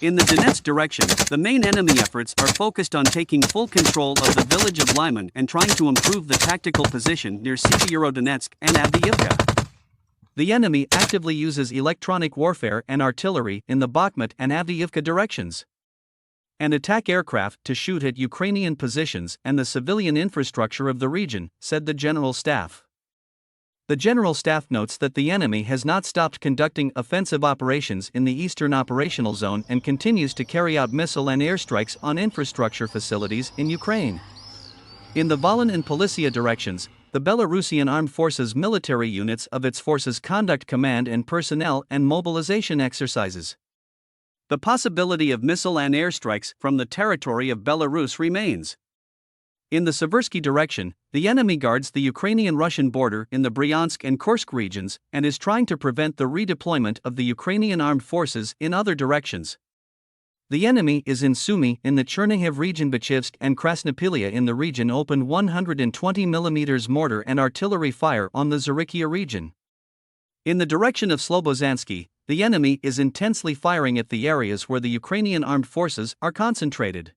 In the Donetsk direction, the main enemy efforts are focused on taking full control of the village of Lyman and trying to improve the tactical position near Severodonetsk and Avdiivka. The enemy actively uses electronic warfare and artillery in the Bakhmut and Avdiivka directions, and attack aircraft to shoot at Ukrainian positions and the civilian infrastructure of the region, said the General Staff. The General Staff notes that the enemy has not stopped conducting offensive operations in the Eastern Operational Zone and continues to carry out missile and airstrikes on infrastructure facilities in Ukraine. In the Volyn and Polisia directions, the Belarusian Armed Forces military units of its forces conduct command and personnel and mobilization exercises. The possibility of missile and airstrikes from the territory of Belarus remains. In the Seversky direction, the enemy guards the Ukrainian-Russian border in the Bryansk and Kursk regions and is trying to prevent the redeployment of the Ukrainian armed forces in other directions. The enemy is in Sumy in the Chernihiv region. Bachivsk and Krasnopilya in the region opened 120 mm mortar and artillery fire on the Zarychia region. In the direction of Slobozansky, the enemy is intensely firing at the areas where the Ukrainian armed forces are concentrated.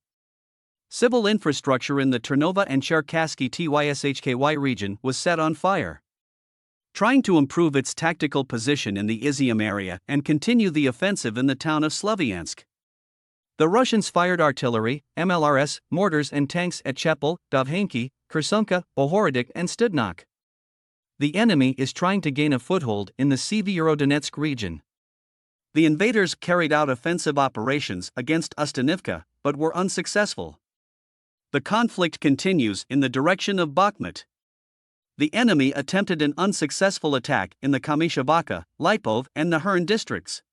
Civil infrastructure in the Ternova and Cherkasky Tyshky region was set on fire. Trying to improve its tactical position in the Izium area and continue the offensive in the town of Slovyansk. The Russians fired artillery, MLRS, mortars and tanks at Chepel, Dovhenki, Khersunka, Bohorodok and Studnok. The enemy is trying to gain a foothold in the Severodonetsk region. The invaders carried out offensive operations against Ustanivka, but were unsuccessful. The conflict continues in the direction of Bakhmut. The enemy attempted an unsuccessful attack in the Kamyshavaka, Lipov, and Nahern districts.